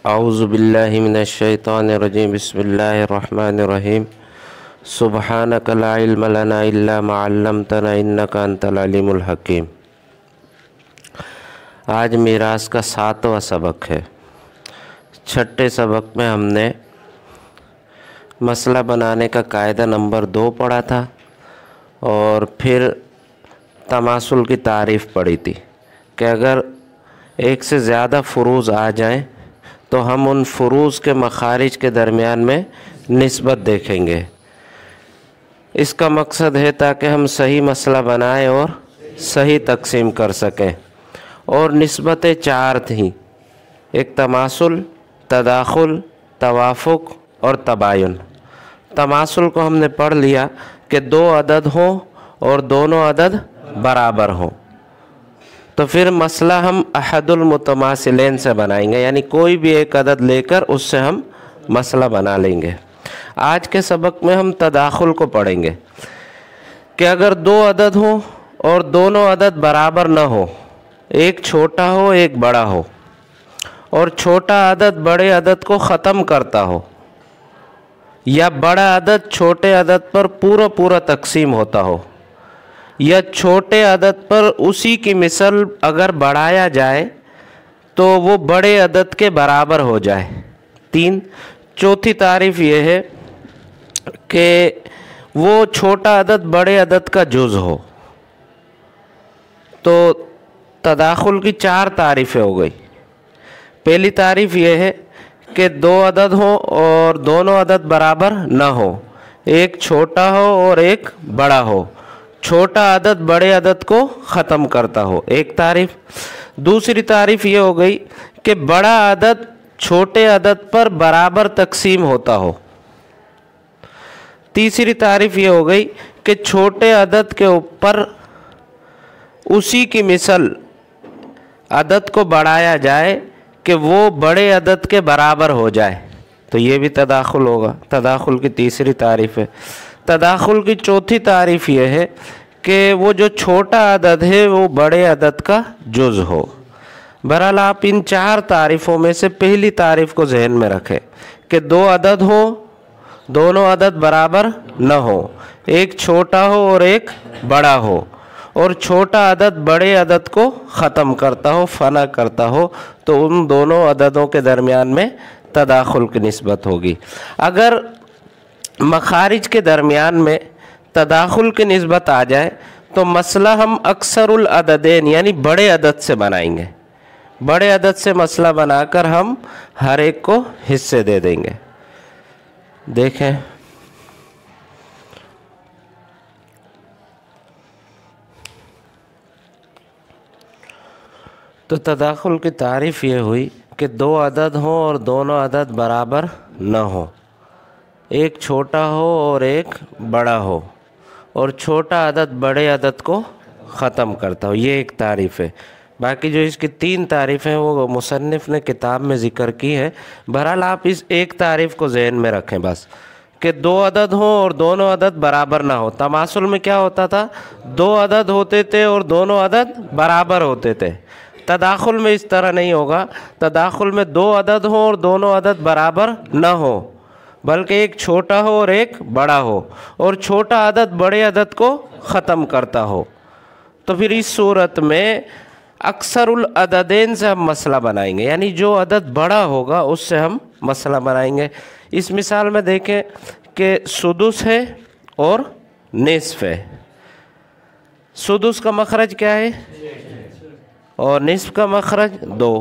اعوذ باللہ من الشیطان الرجیم بسم اللہ الرحمن الرحیم سبحانک لا علم لنا الا ما علمتنا انک انت العلیم الحکیم۔ آج میراث کا 7واں سبق ہے۔ چھٹے سبق میں ہم نے مسئلہ بنانے کا قاعدہ نمبر 2 پڑھا تھا اور پھر تماثل کی تعریف پڑھی تھی کہ اگر ایک سے زیادہ فروض آ جائیں تو ہم ان فروض کے مخارج کے درمیان میں نسبت دیکھیں گے۔ اس کا مقصد ہے تاکہ ہم صحیح مسئلہ بنائیں اور صحیح تقسیم کر سکیں۔ اور نسبتیں 4 تھیں، ایک تماثل، تداخل، توافق اور تباین۔ تماثل کو ہم نے پڑھ لیا کہ 2 عدد ہوں اور دونوں عدد برابر ہوں، تو پھر مسئلہ ہم احد المتماثلین سے بنائیں گے، یعنی کوئی بھی ایک عدد لے کر اس سے ہم مسئلہ بنا لیں گے۔ آج کے سبق میں ہم تداخل کو پڑھیں گے کہ اگر 2 عدد ہوں اور دونوں عدد برابر نہ ہو، ایک چھوٹا ہو ایک بڑا ہو، اور چھوٹا عدد بڑے عدد کو ختم کرتا ہو، یا بڑا عدد چھوٹے عدد پر پورا تقسیم ہوتا ہو، یا چھوٹے عدد پر اسی کی مثل اگر بڑھایا جائے تو وہ بڑے عدد کے برابر ہو جائے۔ 3۔ چوتھی تعریف یہ ہے کہ وہ چھوٹا عدد بڑے عدد کا جز ہو۔ تو تداخل کی 4 تعریفیں ہو گئی۔ پہلی تعریف یہ ہے کہ 2 عدد ہوں اور دونوں عدد برابر نہ ہو، ایک چھوٹا ہو اور ایک بڑا ہو، چھوٹا عدد بڑے عدد کو ختم کرتا ہو، ایک تعریف۔ دوسری تعریف یہ ہو گئی کہ بڑا عدد چھوٹے عدد پر برابر تقسیم ہوتا ہو۔ تیسری تعریف یہ ہو گئی کہ چھوٹے عدد کے اوپر اسی کی مثل عدد کو بڑھایا جائے کہ وہ بڑے عدد کے برابر ہو جائے، تو یہ بھی تداخل ہوگا۔ تداخل کی تیسری تعریف ہے۔ تداخل کی چوتھی تعریف یہ ہے کہ وہ جو چھوٹا عدد ہے وہ بڑے عدد کا جز ہو۔ بہرحال آپ ان 4 تعریفوں میں سے پہلی تعریف کو ذہن میں رکھیں کہ 2 عدد ہوں، دونوں عدد برابر نہ ہو، ایک چھوٹا ہو اور ایک بڑا ہو، اور چھوٹا عدد بڑے عدد کو ختم کرتا ہو، فنا کرتا ہو، تو ان دونوں عددوں کے درمیان میں تداخل کی نسبت ہوگی۔ اگر مخارج کے درمیان میں تداخل کی نسبت آ جائے تو مسئلہ ہم اکثر العددین یعنی بڑے عدد سے بنائیں گے۔ بڑے عدد سے مسئلہ بنا کر ہم ہر ایک کو حصے دے دیں گے۔ دیکھیں تو تداخل کی تعریف یہ ہوئی کہ 2 عدد ہوں اور دونوں عدد برابر نہ ہوں، ایک چھوٹا ہو اور ایک بڑا ہو، اور چھوٹا عدد بڑے عدد کو ختم کرتا ہو، یہ ایک تعریف ہے۔ باقی جو اس کی 3 تعریفیں وہ مصنف نے کتاب میں ذکر کی ہے۔ بہرحال آپ اس ایک تعریف کو ذہن میں رکھیں بس، کہ 2 عدد ہوں اور دونوں عدد برابر نہ ہو۔ تماثل میں کیا ہوتا تھا؟ 2 عدد ہوتے تھے اور دونوں عدد برابر ہوتے تھے۔ تداخل میں اس طرح نہیں ہوگا۔ تداخل میں 2 عدد ہوں اور دونوں عدد برابر نہ ہو، بلکہ ایک چھوٹا ہو اور ایک بڑا ہو، اور چھوٹا عدد بڑے عدد کو ختم کرتا ہو۔ تو پھر اس صورت میں اکثر العددین سے ہم مسئلہ بنائیں گے، یعنی جو عدد بڑا ہوگا اس سے ہم مسئلہ بنائیں گے۔ اس مثال میں دیکھیں کہ سدس ہے اور نصف ہے۔ سدس کا مخرج کیا ہے؟ اور نصف کا مخرج 2۔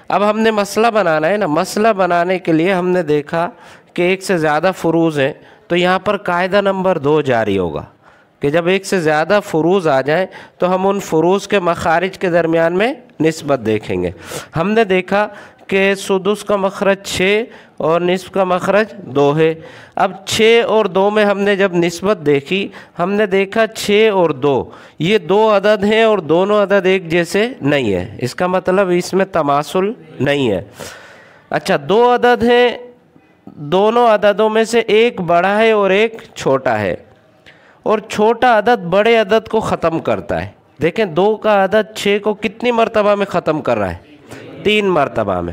اب ہم نے مسئلہ بنانا ہے نا۔ مسئلہ بنانے کے لیے ہم نے دیکھا کہ ایک سے زیادہ فروض ہیں، تو یہاں پر قاعدہ نمبر 2 جاری ہوگا کہ جب ایک سے زیادہ فروض آ جائیں تو ہم ان فروض کے مخارج کے درمیان میں نسبت دیکھیں گے۔ ہم نے دیکھا کہ سدس کا مخرج 6 اور نصف کا مخرج 2 ہے۔ اب 6 اور 2 میں ہم نے جب نسبت دیکھی، ہم نے دیکھا 6 اور 2 یہ 2 عدد ہیں اور دونوں عدد ایک جیسے نہیں ہیں، اس کا مطلب اس میں تماثل نہیں ہے۔ اچھا، 2 عدد ہیں، دونوں عددوں میں سے ایک بڑا ہے اور ایک چھوٹا ہے، اور چھوٹا عدد بڑے عدد کو ختم کرتا ہے۔ دیکھیں 2 کا عدد 6 کو کتنی مرتبہ میں ختم کر رہا ہے؟ 3 مرتبہ میں۔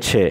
6।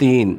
3।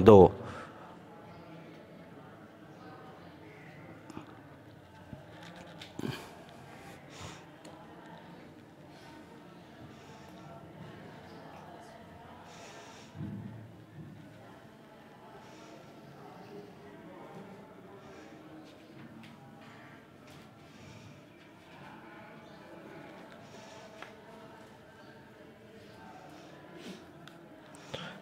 2।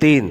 3।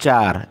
4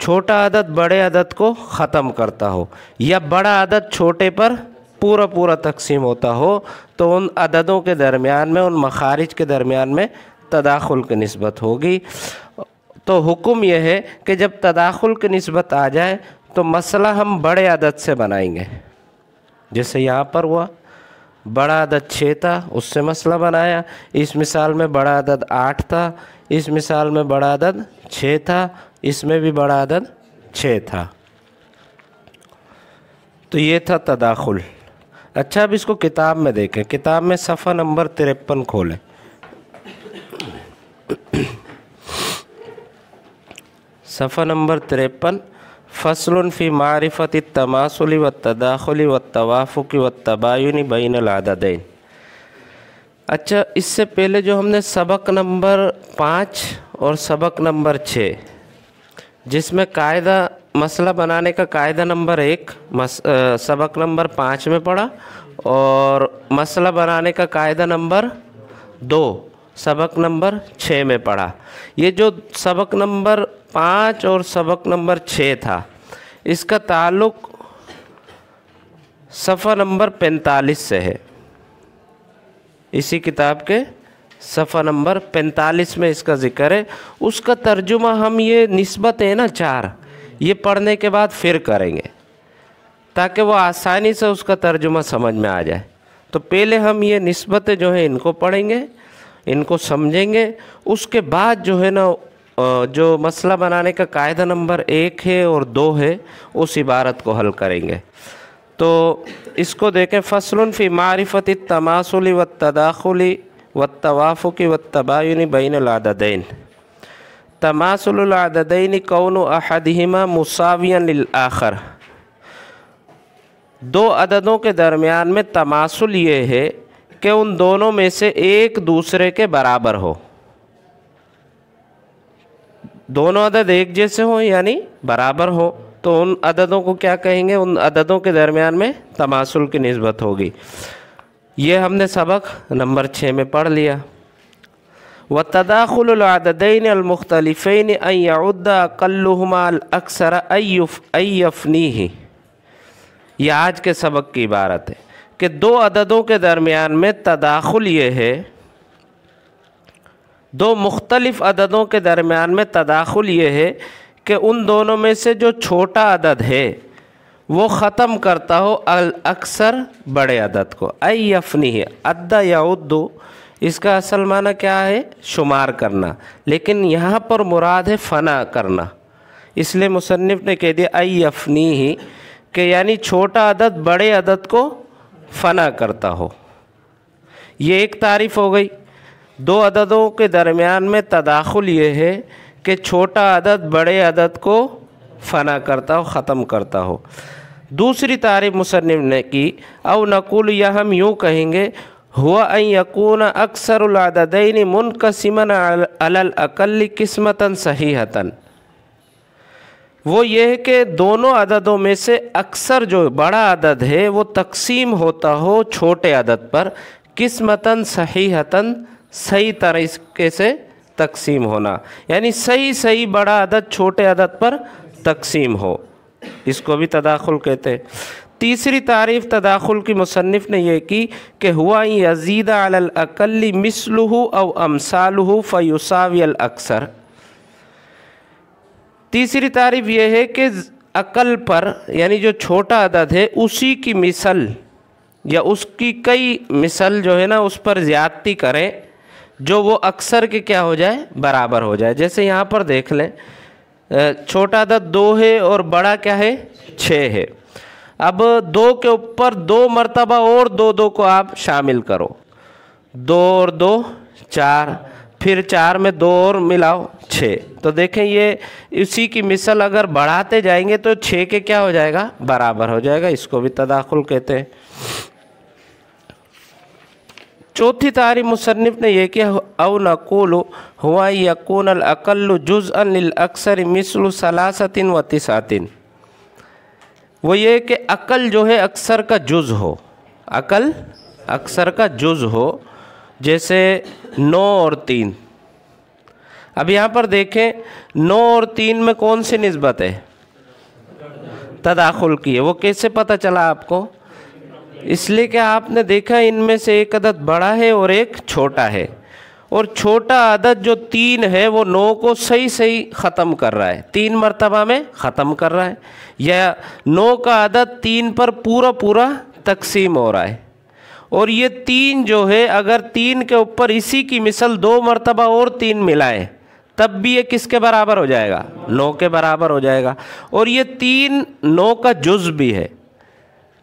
چھوٹا عدد بڑے عدد کو ختم کرتا ہو یا بڑا عدد چھوٹے پر پورا پورا تقسیم ہوتا ہو تو ان عددوں کے درمیان میں، ان مخارج کے درمیان میں تداخل کی نسبت ہوگی۔ تو حکم یہ ہے کہ جب تداخل کی نسبت آ جائے تو مسئلہ ہم بڑے عدد سے بنائیں گے، جیسے یہاں پر ہوا بڑا عدد 6 تھا، اس سے مسئلہ بنایا۔ اس مثال میں بڑا عدد 8 تھا، اس مثال میں بڑا عدد 6 تھا، اس میں بھی بڑا عدد 6 تھا۔ تو یہ تھا تداخل۔ اچھا، اب اس کو کتاب میں دیکھیں، کتاب میں صفحہ نمبر 53 کھولیں۔ صفحہ نمبر 53، فصل فی معرفت التماثل والتداخل والتوافق والتباین بین العددین۔ اچھا، اس سے پہلے جو ہم نے سبق نمبر 5 اور سبق نمبر 6 جس میں قاعدہ مسئلہ بنانے کا قاعدہ نمبر 1 سبق نمبر 5 میں پڑھا اور مسئلہ بنانے کا قاعدہ نمبر 2 سبق نمبر 6 میں پڑھا۔ یہ جو سبق نمبر 5 اور سبق نمبر 6 تھا، اس کا تعلق صفحہ نمبر 45 سے ہے۔ اسی کتاب کے صفحہ نمبر 45 میں اس کا ذکر ہے۔ اس کا ترجمہ ہم یہ نسبت ہے نا 4، یہ پڑھنے کے بعد پھر کریں گے تاکہ وہ آسانی سے اس کا ترجمہ سمجھ میں آ جائے۔ تو پہلے ہم یہ نسبتیں جو ہیں ان کو پڑھیں گے، ان کو سمجھیں گے، اس کے بعد جو ہے نا جو مسئلہ بنانے کا قاعدہ نمبر 1 ہے اور 2 ہے اس عبارت کو حل کریں گے۔ تو اس کو دیکھیں، فصل فی معرفت التماثل والتداخل والتوافق والتباین بین العددین۔ تماثل العددین کون احدہما مساویا للآخر۔ دو عددوں کے درمیان میں تماثل یہ ہے کہ ان دونوں میں سے ایک دوسرے کے برابر ہو۔ دونوں عدد ایک جیسے ہوں یعنی برابر ہوں تو ان عددوں کو کیا کہیں گے؟ ان عددوں کے درمیان میں تماثل کی نسبت ہوگی۔ یہ ہم نے سبق نمبر 6 میں پڑھ لیا۔ وَتَدَاخُلُ الْعَدَدَيْنِ الْمُخْتَلِفَيْنِ أَنْ يَعُدَّ أَقَلُّهُمَا الْأَكْثَرَ أَنْ يَفْنِيهِ۔ یہ آج کے سبق کی عبارت ہے کہ دو عددوں کے درمیان میں تداخل یہ ہے، دو مختلف عددوں کے درمیان میں تداخل یہ ہے کہ ان دونوں میں سے جو چھوٹا عدد ہے وہ ختم کرتا ہو اکثر بڑے عدد کو۔ ای یفنی ہے، عد یعد، اس کا اصل معنی کیا ہے؟ شمار کرنا، لیکن یہاں پر مراد ہے فنا کرنا، اس لیے مصنف نے کہہ دیا ای یفنی ہی، کہ یعنی چھوٹا عدد بڑے عدد کو فنا کرتا ہو۔ یہ ایک تعریف ہو گئی۔ دو عددوں کے درمیان میں تداخل یہ ہے کہ چھوٹا عدد بڑے عدد کو فنا کرتا ہو، ختم کرتا ہو۔ دوسری تعریف مصنف نے کی، او نقول، یا ہم یوں کہیں گے، ہوا ان یکون اکثر العددین منقسما علی الاقل قسمتا صحیحتا۔ وہ یہ ہے کہ دونوں عددوں میں سے اکثر جو بڑا عدد ہے وہ تقسیم ہوتا ہو چھوٹے عدد پر، قسمتا صحیحتا، صحیح طریقے سے تقسیم ہونا، یعنی صحیح بڑا عدد چھوٹے عدد پر تقسیم ہو، اس کو بھی تداخل کہتے ہیں۔ تیسری تعریف تداخل کی مصنف نے یہ کی کہ ہوا ان یزید علی الاقل مثلہ او امثالہ فیساوی الاکثر۔ تیسری تعریف یہ ہے کہ اقل پر یعنی جو چھوٹا عدد ہے اسی کی مثل یا اس کی کئی مثل جو ہے نا اس پر زیادتی کریں جو وہ اکثر کے کیا ہو جائے؟ برابر ہو جائے۔ جیسے یہاں پر دیکھ لیں، چھوٹا عدد 2 ہے اور بڑا کیا ہے؟ 6 ہے۔ اب 2 کے اوپر 2 مرتبہ اور 2 کو آپ شامل کرو، 2 اور 2 4، پھر 4 میں 2 اور ملاؤ 6۔ تو دیکھیں یہ اسی کی مثل اگر بڑھاتے جائیں گے تو 6 کے کیا ہو جائے گا؟ برابر ہو جائے گا، اس کو بھی تداخل کہتے ہیں۔ چوتھی تعریف مصنف نے یہ کیا، او نقول ہوا یکون الاقل جزءا للاکثر مثل 3 و 9۔ وہ یہ کہ عقل جو ہے اکثر کا جز ہو، عقل اکثر کا جز ہو، جیسے 9 اور 3۔ اب یہاں پر دیکھیں 9 اور 3 میں کون سی نسبت ہے؟ تداخل کی ہے۔ وہ کیسے پتہ چلا آپ کو؟ اس لیے کہ آپ نے دیکھا ان میں سے ایک عدد بڑا ہے اور ایک چھوٹا ہے، اور چھوٹا عدد جو 3 ہے وہ 9 کو صحیح ختم کر رہا ہے، 3 مرتبہ میں ختم کر رہا ہے، یا 9 کا عدد 3 پر پورا تقسیم ہو رہا ہے۔ اور یہ 3 جو ہے اگر 3 کے اوپر اسی کی مثل 2 مرتبہ اور 3 ملائے تب بھی یہ کس کے برابر ہو جائے گا؟ 9 کے برابر ہو جائے گا۔ اور یہ 3 9 کا جز بھی ہے،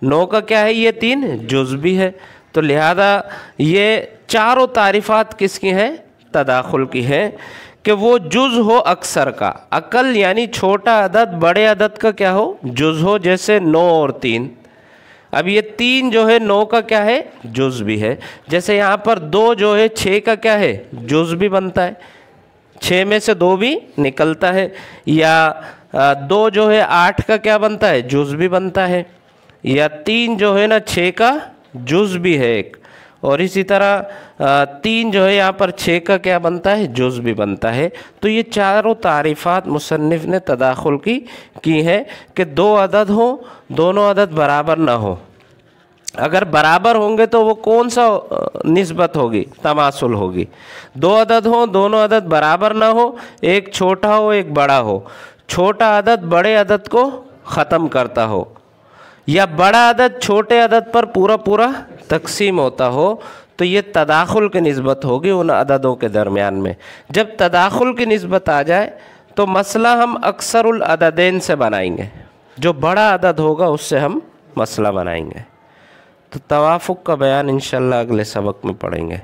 9 کا کیا ہے؟ یہ 3 جز بھی ہے۔ تو لہذا یہ چاروں تعریفات کس کی ہیں؟ تداخل کی ہیں، کہ وہ جز ہو اکثر کا، اقل یعنی چھوٹا عدد بڑے عدد کا کیا ہو؟ جز ہو، جیسے 9 اور 3۔ اب یہ 3 جو ہے 9 کا کیا ہے؟ جز بھی ہے۔ جیسے یہاں پر 2 جو ہے 6 کا کیا ہے؟ جز بھی بنتا ہے، 6 میں سے 2 بھی نکلتا ہے۔ یا 2 جو ہے 8 کا کیا بنتا ہے؟ جز بھی بنتا ہے۔ یا 3 جو ہے نا 6 کا جز بھی ہے ایک، اور اسی طرح 3 جو ہے یہاں پر 6 کا کیا بنتا ہے؟ جز بھی بنتا ہے۔ تو یہ چاروں تعریفات مصنف نے تداخل کی ہے، کہ 2 عدد ہوں، دونوں عدد برابر نہ ہو۔ اگر برابر ہوں گے تو وہ کون سا نسبت ہوگی؟ تماثل ہوگی۔ 2 عدد ہوں، دونوں عدد برابر نہ ہو، ایک چھوٹا ہو ایک بڑا ہو، چھوٹا عدد بڑے عدد کو ختم کرتا ہو، یا بڑا عدد چھوٹے عدد پر پورا تقسیم ہوتا ہو، تو یہ تداخل کی نسبت ہوگی ان عددوں کے درمیان میں۔ جب تداخل کی نسبت آ جائے تو مسئلہ ہم اکثر العددین سے بنائیں گے، جو بڑا عدد ہوگا اس سے ہم مسئلہ بنائیں گے۔ تو توافق کا بیان انشاءاللہ اگلے سبق میں پڑھیں گے۔